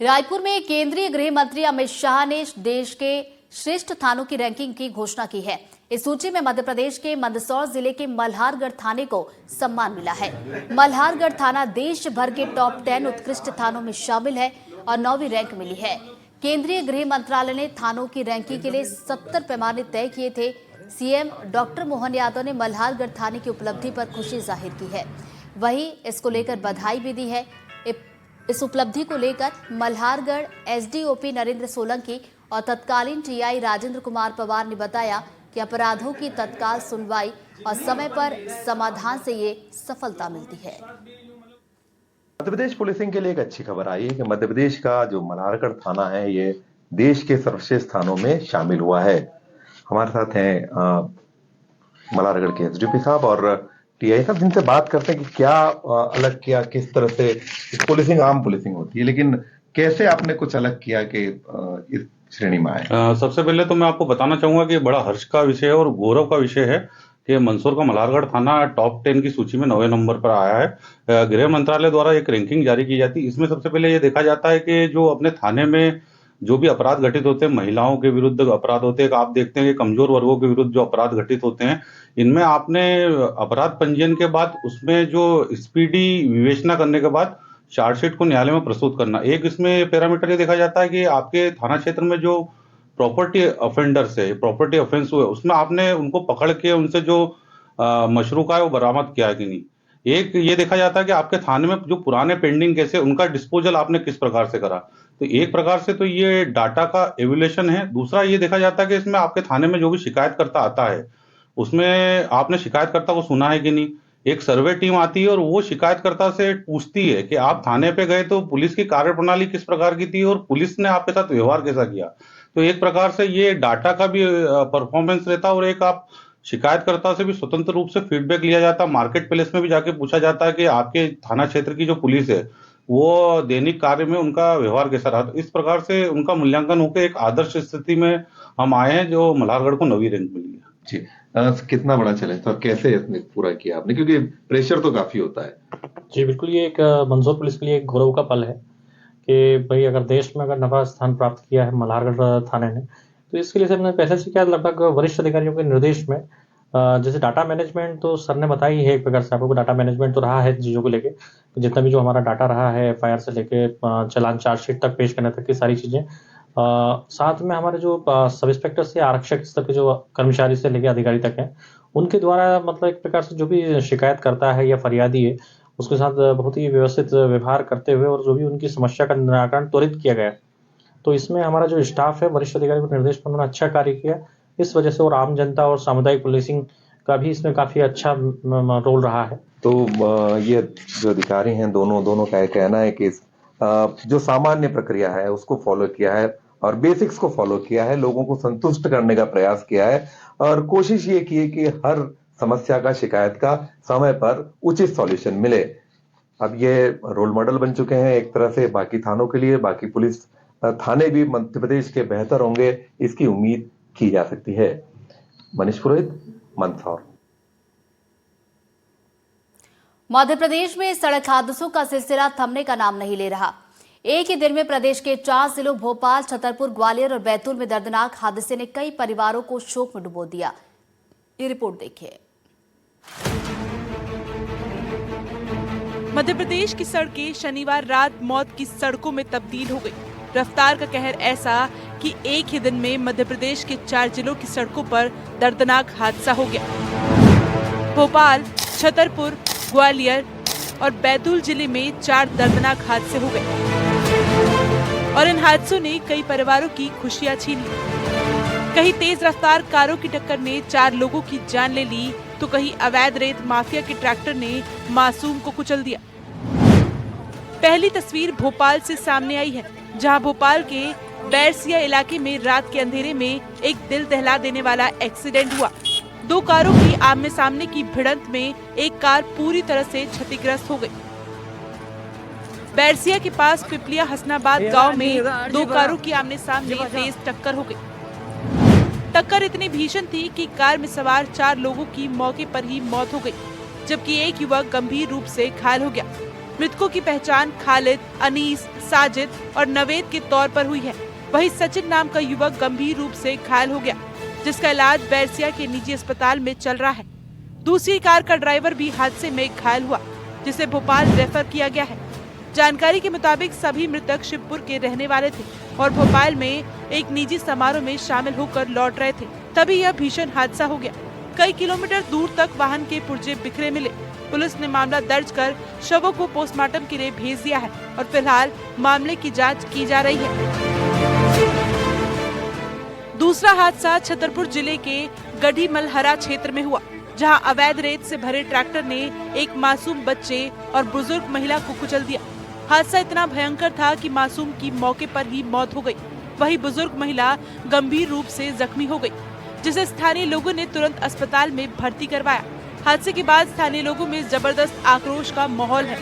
रायपुर में केंद्रीय गृह मंत्री अमित शाह ने देश के श्रेष्ठ थानों की रैंकिंग की घोषणा की है। इस सूची में मध्य प्रदेश के मंदसौर जिले के मल्हारगढ़ थाने को सम्मान मिला है। मल्हारगढ़ थाना देश भर के टॉप 10 उत्कृष्ट थानों में शामिल है और 9वीं रैंक मिली है। केंद्रीय गृह मंत्रालय ने थानों की रैंकिंग के लिए 70 पैमाने तय किए थे। सीएम डॉक्टर मोहन यादव ने मल्हारगढ़ थाने की उपलब्धि पर खुशी जाहिर की है, वहीं इसको लेकर बधाई भी दी है। इस उपलब्धि को लेकर मल्हारगढ़ एसडीओपी नरेंद्र सोलंकी और तत्कालीन टीआई राजेंद्र कुमार पवार ने बताया कि अपराधों की तत्काल सुनवाई और समय पर समाधान से ये सफलता मिलती है। मध्य प्रदेश पुलिसिंग के लिए एक अच्छी खबर आई है कि मध्य प्रदेश का जो मल्हारगढ़ थाना है ये देश के सर्वश्रेष्ठ थानों में शामिल हुआ है। हमारे साथ हैं मल्हारगढ़ के एसडीओपी साहब और टीआई साहब, जिनसे बात करते हैं कि क्या अलग किया, किस तरह से पुलिसिंग आम पुलिसिंग होती है, लेकिन कैसे आपने कुछ अलग किया कि इस श्रेणी में आए। सबसे पहले तो मैं आपको बताना चाहूंगा कि बड़ा हर्ष का विषय और गौरव का विषय है कि मंदसौर का मल्हारगढ़ थाना टॉप 10 की सूची में 9वें नंबर पर आया है। गृह मंत्रालय द्वारा एक रैंकिंग जारी की जाती है। इसमें सबसे पहले ये देखा जाता है कि जो अपने थाने में जो भी अपराध घटित होते हैं, महिलाओं के विरुद्ध अपराध होते हैं, आप देखते हैं कि कमजोर वर्गों के विरुद्ध जो अपराध घटित होते हैं, इनमें आपने अपराध पंजीयन के बाद उसमें जो स्पीडी विवेचना करने के बाद चार्जशीट को न्यायालय में प्रस्तुत करना, एक इसमें पैरामीटर ये देखा जाता है कि आपके थाना क्षेत्र में जो प्रॉपर्टी ऑफेंडर्स है, प्रॉपर्टी ऑफेंस हुए, उसमें आपने उनको पकड़ के उनसे जो मशरूका है वो बरामद किया है कि नहीं। एक ये देखा जाता है कि आपके थाने में जो पुराने पेंडिंग केस है उनका डिस्पोजल आपने किस प्रकार से करा। तो एक प्रकार से तो ये डाटा का एवल्यूएशन है। दूसरा ये देखा जाता है कि इसमें आपके थाने में जो भी शिकायतकर्ता आता है उसमें आपने शिकायतकर्ता को सुना है कि नहीं। एक सर्वे टीम आती है और वो शिकायतकर्ता से पूछती है कि आप थाने पे गए तो पुलिस की कार्यप्रणाली किस प्रकार की थी और पुलिस ने आपके साथ व्यवहार कैसा किया। तो एक प्रकार से ये डाटा का भी परफॉर्मेंस रहता है और एक आप शिकायतकर्ता से भी स्वतंत्र रूप से फीडबैक लिया जाता है। मार्केट प्लेस में भी जाके पूछा जाता है कि आपके थाना क्षेत्र की जो पुलिस है वो दैनिक कार्य में उनका व्यवहार कैसा रहा। इस प्रकार से उनका मूल्यांकन होकर एक आदर्श स्थिति में हम आए हैं, जो मल्हारगढ़ को 9वीं रैंक मिली है। जी, कितना बड़ा चैलेंज था और कैसे इसने पूरा किया आपने, क्योंकि प्रेशर तो काफी होता है। जी बिल्कुल, ये एक मंदसौर पुलिस के लिए एक गौरव का पल है कि भाई अगर देश में अगर 9वां स्थान प्राप्त किया है मल्हारगढ़ थाने ने, तो इसके लिए हमने पहले से क्या लगभग वरिष्ठ अधिकारियों के निर्देश में जैसे डाटा मैनेजमेंट तो सर ने बताई है, एक प्रकार से आपको डाटा मैनेजमेंट तो रहा है चीज़ों को लेके, जितना भी जो हमारा डाटा रहा है एफआईआर से लेके चालान चार्जशीट तक पेश करने तक की सारी चीज़ें, साथ में हमारे जो सब इंस्पेक्टर से आरक्षक स्तर के जो कर्मचारी से लेके अधिकारी तक हैं, उनके द्वारा मतलब एक प्रकार से जो भी शिकायत करता है या फरियादी है उसके साथ बहुत ही व्यवस्थित व्यवहार करते हुए और जो भी उनकी समस्या का निराकरण त्वरित किया गया। तो इसमें हमारा जो स्टाफ है वरिष्ठ अधिकारी के निर्देश पर उन्होंने अच्छा कार्य किया इस वजह से, और आम जनता और सामुदायिक पुलिसिंग का भी इसमें काफी अच्छा रोल रहा है। तो ये जो अधिकारी हैं दोनों का कहना है कि जो सामान्य प्रक्रिया है उसको फॉलो किया है और बेसिक्स को फॉलो किया है, लोगों को संतुष्ट करने का प्रयास किया है और कोशिश ये की है कि हर समस्या का, शिकायत का समय पर उचित सॉल्यूशन मिले। अब ये रोल मॉडल बन चुके हैं एक तरह से बाकी थानों के लिए। बाकी पुलिस थाने भी मध्य प्रदेश के बेहतर होंगे, इसकी उम्मीद की जा सकती है। मनीष पुरोहित, मंदसौर। मध्य प्रदेश में सड़क हादसों का सिलसिला थमने का नाम नहीं ले रहा। एक ही दिन में प्रदेश के 4 जिलों भोपाल, छतरपुर, ग्वालियर और बैतूल में दर्दनाक हादसे ने कई परिवारों को शोक में डुबो दिया। ये रिपोर्ट देखिए। मध्य प्रदेश की सड़कें शनिवार रात मौत की सड़कों में तब्दील हो गई। रफ्तार का कहर ऐसा कि एक ही दिन में मध्य प्रदेश के 4 जिलों की सड़कों पर दर्दनाक हादसा हो गया। भोपाल, छतरपुर, ग्वालियर और बैतूल जिले में 4 दर्दनाक हादसे हो गए और इन हादसों ने कई परिवारों की खुशियां छीन ली। कहीं तेज रफ्तार कारों की टक्कर ने 4 लोगों की जान ले ली, तो कहीं अवैध रेत माफिया के ट्रैक्टर ने मासूम को कुचल दिया। पहली तस्वीर भोपाल से सामने आई है, जहां भोपाल के बैरसिया इलाके में रात के अंधेरे में एक दिल दहला देने वाला एक्सीडेंट हुआ। 2 कारों की आमने सामने की भिड़ंत में एक कार पूरी तरह से क्षतिग्रस्त हो गई। बैरसिया के पास पिपलिया हसनाबाद गांव में 2 कारों की आमने सामने तेज टक्कर हो गई। टक्कर इतनी भीषण थी कि कार में सवार 4 लोगों की मौके पर ही मौत हो गई, जबकि एक युवक गंभीर रूप से घायल हो गया। मृतकों की पहचान खालिद, अनीस, साजिद और नवेद के तौर पर हुई है। वहीं सचिन नाम का युवक गंभीर रूप से घायल हो गया, जिसका इलाज बैरसिया के निजी अस्पताल में चल रहा है। दूसरी कार का ड्राइवर भी हादसे में घायल हुआ, जिसे भोपाल रेफर किया गया है। जानकारी के मुताबिक सभी मृतक शिवपुर के रहने वाले थे और भोपाल में एक निजी समारोह में शामिल होकर लौट रहे थे, तभी यह भीषण हादसा हो गया। कई किलोमीटर दूर तक वाहन के पुर्जे बिखरे मिले। पुलिस ने मामला दर्ज कर शवों को पोस्टमार्टम के लिए भेज दिया है और फिलहाल मामले की जांच की जा रही है। दूसरा हादसा छतरपुर जिले के गढ़ी मलहरा क्षेत्र में हुआ, जहां अवैध रेत से भरे ट्रैक्टर ने एक मासूम बच्चे और बुजुर्ग महिला को कुचल दिया। हादसा इतना भयंकर था कि मासूम की मौके पर ही मौत हो गई। वहीं बुजुर्ग महिला गंभीर रूप से जख्मी हो गई, जिसे स्थानीय लोगों ने तुरंत अस्पताल में भर्ती करवाया। हादसे के बाद स्थानीय लोगों में जबरदस्त आक्रोश का माहौल है।